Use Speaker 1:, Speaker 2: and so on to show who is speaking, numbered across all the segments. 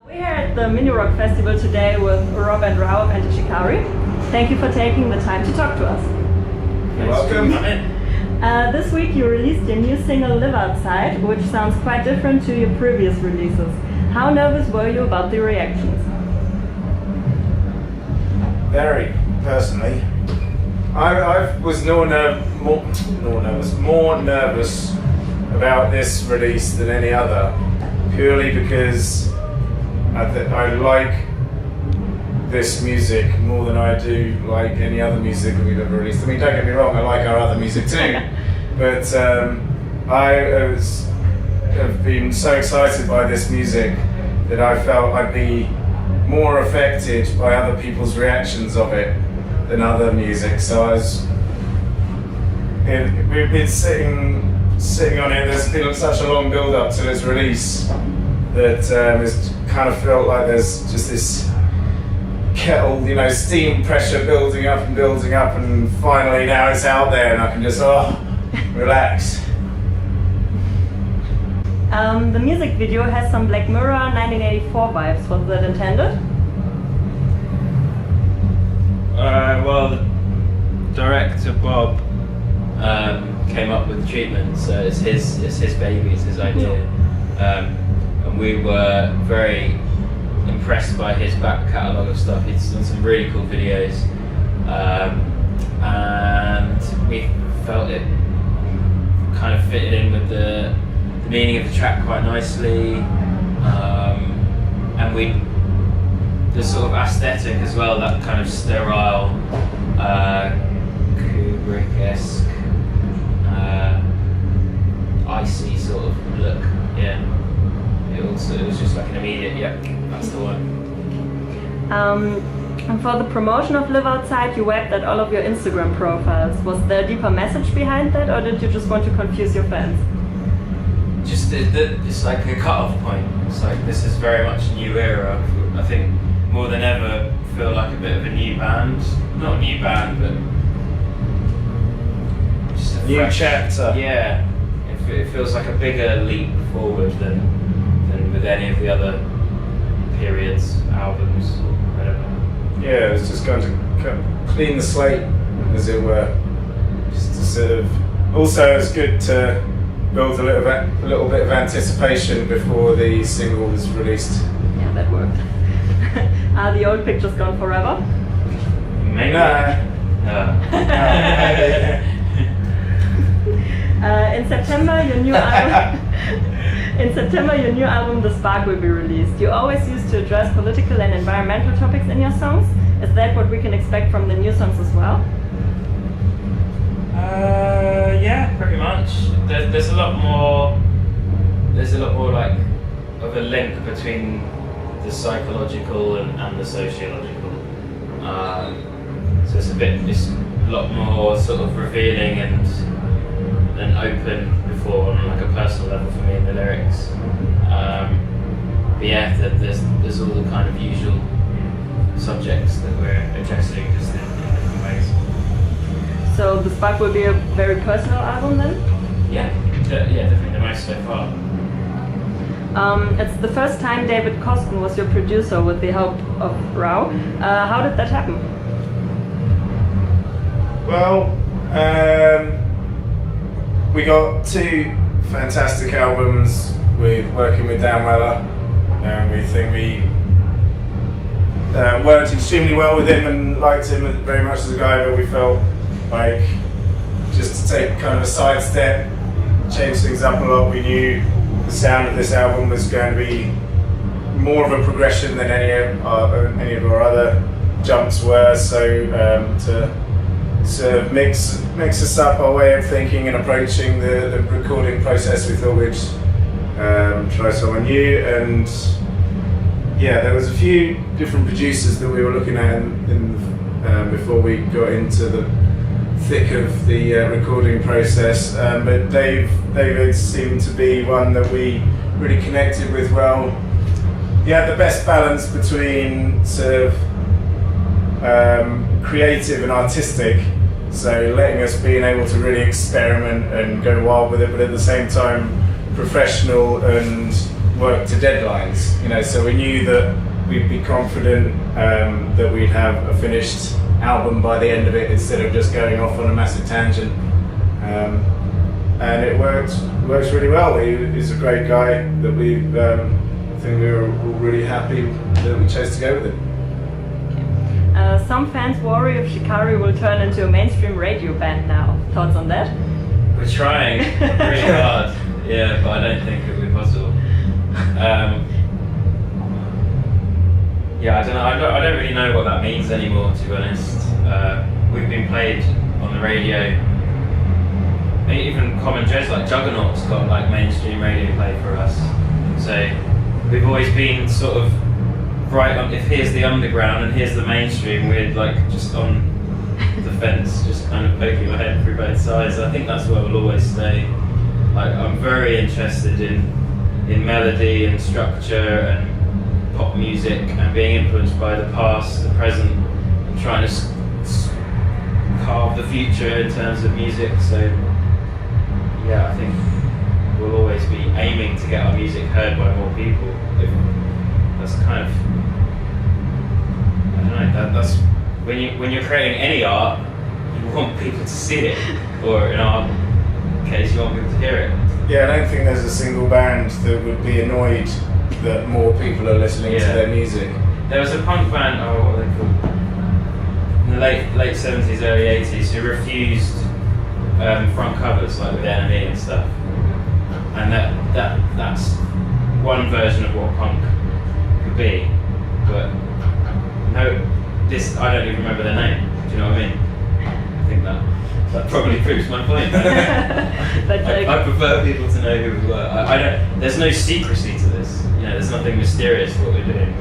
Speaker 1: We're here at the Mini Rock Festival today with Rob and Rao of SHIKARI. Thank you for taking the time to talk to us.
Speaker 2: You're welcome.
Speaker 1: This week you released your new single Live Outside, which sounds quite different to your previous releases. How nervous were you about the reactions?
Speaker 2: Very, personally. I was more nervous about this release than any other, purely because I like this music more than I do like any other music that we've ever released. I mean, don't get me wrong, I like our other music too, but have been so excited by this music that I felt I'd be more affected by other people's reactions of it than other music. So we've been sitting on it. There's been such a long build up to its release that it's kind of felt like there's just this kettle, steam pressure building up, and finally now it's out there and I can just relax.
Speaker 1: The music video has some Black Mirror 1984 vibes. Was that intended?
Speaker 3: Well, the director Bob came up with the treatment, so it's his baby, it's his idea, and we were very impressed by his back catalogue of stuff. He's done some really cool videos, and we felt it kind of fitted in with the meaning of the track quite nicely, and the sort of aesthetic as well, that kind of sterile, Kubrick-esque, icy sort of look. Yeah, it was just like an immediate, yep, that's the one.
Speaker 1: And for the promotion of Live Outside, you webbed at all of your Instagram profiles. Was there a deeper message behind that, or did you just want to confuse your fans?
Speaker 3: Just it's like a cut-off point. It's like, this is very much a new era. I think more than ever feel like a bit of a new band. Not a new band, but just a
Speaker 2: New
Speaker 3: fresh
Speaker 2: chapter.
Speaker 3: Yeah, it feels like a bigger leap forward than with any of the other periods, albums, whatever.
Speaker 2: Yeah, it was just going to clean the slate, as it were. Just to sort of. Also, it's good to build a little bit of anticipation before the single was released.
Speaker 1: Yeah, that worked. Are the old pictures gone forever?
Speaker 3: Maybe. No.
Speaker 1: In September, your new album. In September, your new album, The Spark, will be released. You always used to address political and environmental topics in your songs. Is that what we can expect from the new songs as well?
Speaker 3: Yeah, pretty much. There's a lot more. There's a lot more like of a link between the psychological and the sociological. So it's a lot more sort of revealing and open before on like a personal level for me in the lyrics. But yeah, there's all the kind of usual subjects that we're addressing just in different ways.
Speaker 1: So The Spark will be a very personal album then?
Speaker 3: Yeah, definitely the most so far.
Speaker 1: It's the first time David Coston was your producer with the help of Rao. How did that happen?
Speaker 2: Well, we got two fantastic albums working with Dan Weller, and we think we worked extremely well with him and liked him very much as a guy, but we felt like just to take kind of a sidestep, change things up a lot. We knew the sound of this album was going to be more of a progression than any of our other jumps were, so to sort of mix us up our way of thinking and approaching the recording process, we thought we'd try someone new. And yeah, there was a few different producers that we were looking at before we got into the thick of the recording process, but David seemed to be one that we really connected with well. He had the best balance between sort of creative and artistic, so letting us being able to really experiment and go wild with it, but at the same time professional and work to deadlines. You know, so we knew that we'd be confident that we'd have a finished album by the end of it instead of just going off on a massive tangent. And it works really well. He's a great guy that I think we were all really happy that we chose to go with him.
Speaker 1: Some fans worry if Shikari will turn into a mainstream radio band now. Thoughts on that?
Speaker 3: We're trying really hard, yeah, but I don't think it will be possible. Yeah, I don't know. I don't really know what that means anymore, to be honest. We've been played on the radio. Even common jazz like Juggernaut's got like mainstream radio play for us. So we've always been sort of right on. If here's the underground and here's the mainstream, we're like just on the fence, just kind of poking our head through both sides. I think that's where we'll always stay. Like I'm very interested in melody and structure and pop music and being influenced by the past, the present, and trying to carve the future in terms of music. So yeah, I think we'll always be aiming to get our music heard by more people. That's kind of, I don't know, that's when you're creating any art, you want people to see it, or in our case, you want people to hear it.
Speaker 2: Yeah, I don't think there's a single band that would be annoyed that more people are listening to their music.
Speaker 3: There was a punk band, what are they called? In the late 70s, early 80s, who refused front covers, like with Enemy and stuff. And that's one version of what punk could be. But I don't even remember their name. Do you know what I mean? I think that probably proves my point. I prefer people to know who we were. There's no secrecy to this. You know, there's nothing mysterious what we're doing.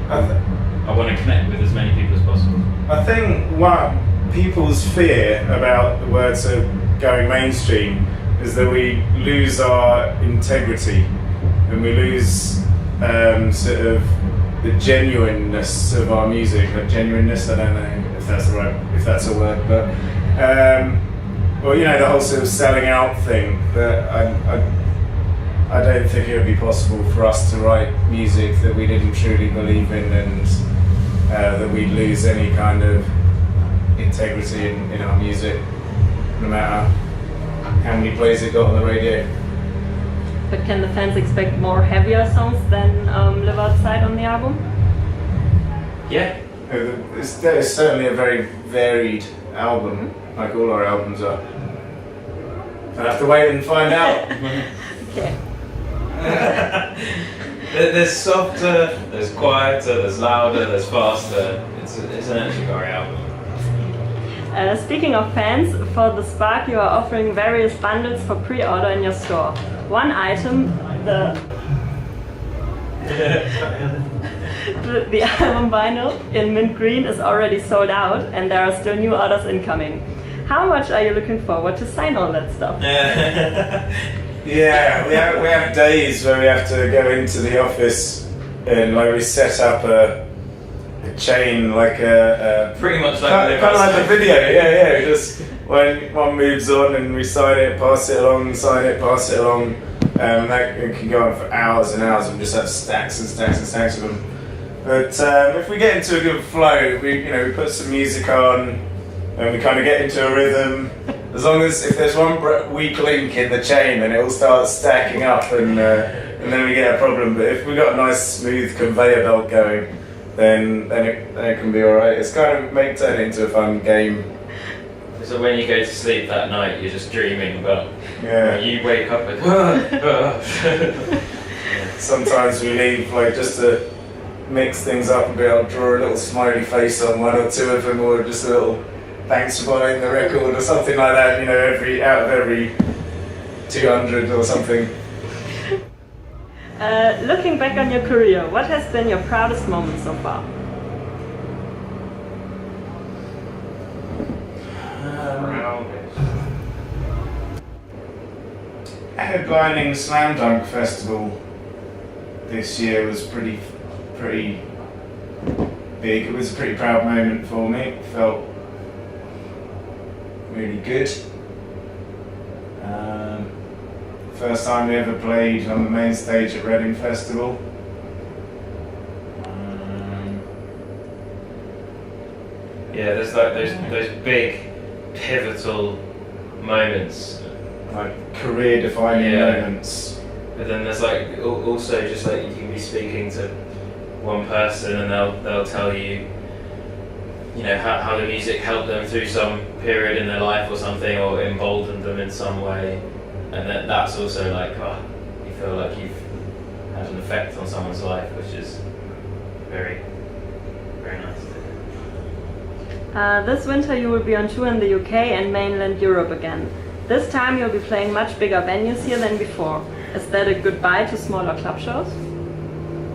Speaker 3: I want to connect with as many people as possible.
Speaker 2: I think what people's fear about the words of going mainstream is that we lose our integrity and we lose sort of the genuineness of our music. Like genuineness, I don't know if that's a word, but well, you know, the whole sort of selling out thing. But I don't think it would be possible for us to write music that we didn't truly believe in, and that we'd lose any kind of integrity in our music, no matter how many plays it got on the radio.
Speaker 1: But can the fans expect more heavier songs than Live Outside on the album?
Speaker 3: Yeah.
Speaker 2: It's certainly a very varied album, like all our albums are. I'll have to wait and find out.
Speaker 1: Okay.
Speaker 3: There's softer, there's quieter, there's louder, there's faster. It's an SHIKARI album.
Speaker 1: Speaking of fans, for the Spark you are offering various bundles for pre-order in your store. One item, the album vinyl in mint green is already sold out and there are still new orders incoming. How much are you looking forward to sign all that stuff?
Speaker 2: Yeah, we have days where we have to go into the office and like we set up a chain, like a
Speaker 3: pretty much like
Speaker 2: kind of like a video. Yeah. Just when one moves on and we sign it, pass it along, sign it, pass it along. That can go on for hours and hours, and we just have stacks and stacks and stacks of them. But if we get into a good flow, we put some music on and we kind of get into a rhythm. As long as if there's one weak link in the chain, then it all starts stacking up, and then we get a problem. But if we got a nice smooth conveyor belt going, then it can be all right. It's kind of turn it into a fun game.
Speaker 3: So when you go to sleep that night, you're just dreaming about.
Speaker 2: Yeah.
Speaker 3: You wake up with.
Speaker 2: Sometimes we leave just to mix things up and be able to draw a little smiley face on one or two of them, or just a little thanks for buying the record or something like that. Out of every 200 or something.
Speaker 1: Looking back on your career, what has been your proudest moment so far?
Speaker 2: Headlining Slam Dunk Festival this year was pretty big. It was a pretty proud moment for me. It felt really good. first time we ever played on the main stage at Reading Festival.
Speaker 3: Yeah, there's like those big pivotal moments,
Speaker 2: Like career-defining moments.
Speaker 3: But then there's like also just like you can be speaking to one person and they'll tell you, you know, how the music helped them through some period in their life or something, or emboldened them in some way, and that's also like, oh, you feel like you've had an effect on someone's life, which is very, very nice.
Speaker 1: This winter you will be on tour in the UK and mainland Europe again. This time you'll be playing much bigger venues here than before. Is that a goodbye to smaller club shows?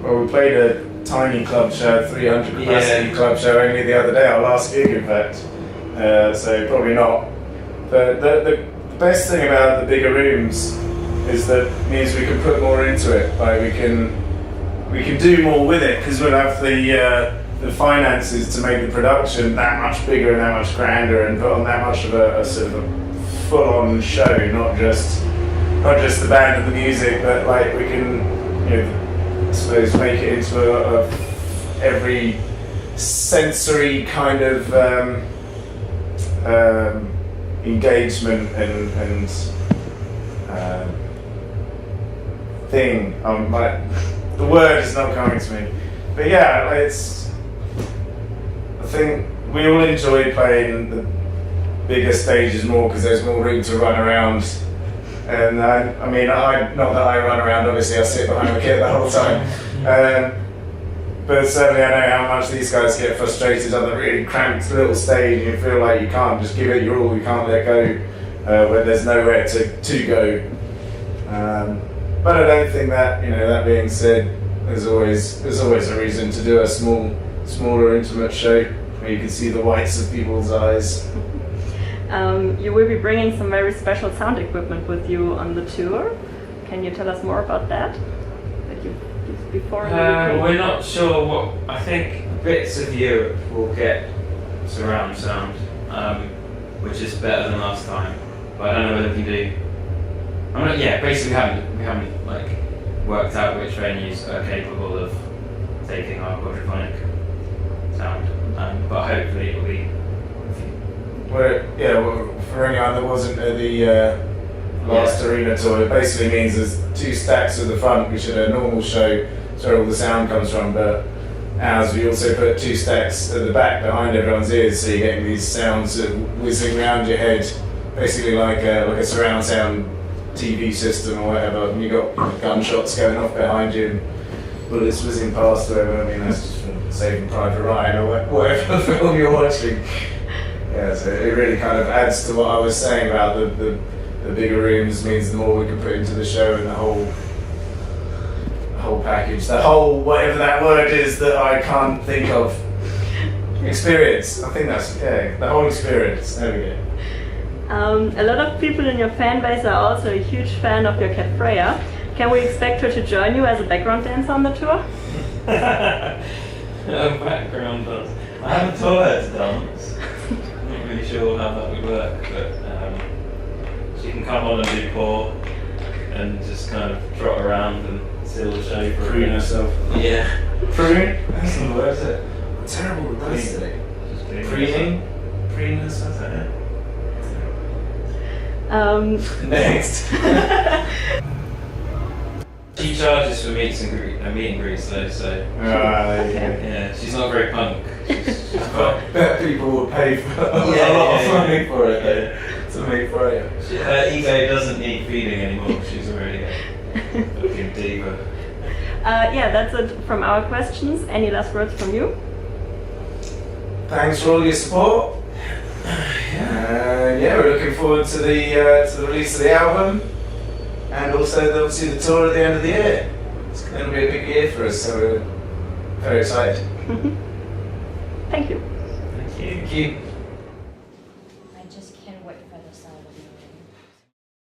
Speaker 2: Well, we played a tiny club show, 300 capacity club show only the other day, our last gig in fact, so probably not. But the best thing about the bigger rooms is that it means we can put more into it. Like we can do more with it because we'll have the finances to make the production that much bigger and that much grander and put on that much of a sort of a full-on show, not just the band and the music, but like we can, you know, I suppose make it into every sensory kind of engagement and thing. Like the word is not coming to me, but yeah, I think we all enjoy playing the bigger stages more because there's more room to run around. And I mean, not that I run around, obviously I sit behind the kit the whole time. But certainly I know how much these guys get frustrated on the really cramped little stage. You feel like you can't just give it your all, you can't let go when there's nowhere to go. But I don't think that, you know, that being said, there's always a reason to do a smaller intimate show where you can see the whites of people's eyes.
Speaker 1: You will be bringing some very special sound equipment with you on the tour. Can you tell us more about that? That you used before in the UK?
Speaker 3: We're not sure what. I think bits of Europe will get surround sound, which is better than last time. But I don't know whether we do. Basically we haven't like worked out which venues are capable of taking our quadraphonic sound, but hopefully it'll be.
Speaker 2: Well, for anyone that wasn't at the last arena tour, it basically means there's two stacks at the front, which at a normal show is where all the sound comes from, but ours we also put two stacks at the back behind everyone's ears, so you're getting these sounds whizzing around your head, basically like a surround sound TV system or whatever, and you got gunshots going off behind you and bullets whizzing past whoever. I mean, that's just from Saving Private Ryan or whatever film you're watching. Yeah, so it really kind of adds to what I was saying about the bigger rooms means the more we can put into the show and the whole package, the whole whatever that word is that I can't think of. Experience. I think that's the whole experience. There we go.
Speaker 1: A lot of people in your fan base are also a huge fan of your cat Freya. Can we expect her to join you as a background dancer on the tour?
Speaker 3: Background dance. I haven't taught her to dance. Not really sure how that would work, but she can come on and do paw and just kind of trot around and steal the show for
Speaker 2: Prune herself.
Speaker 3: Yeah.
Speaker 2: Prune? That's not the word, is it? Terrible with those today. Preening? Preening herself, Next.
Speaker 3: She charges for meet and greets though, so yeah, she's not very punk.
Speaker 2: I bet people would pay for a lot of money for it though, to make Freya.
Speaker 3: Her ego doesn't need feeding anymore, she's already a fucking diva.
Speaker 1: That's it from our questions. Any last words from you?
Speaker 2: Thanks for all your support. We're looking forward to the release of the album, and also obviously the tour at the end of the year. It's going to be a big year for us, so we're very excited.
Speaker 1: Thank you.
Speaker 3: Thank you.
Speaker 2: Thank you.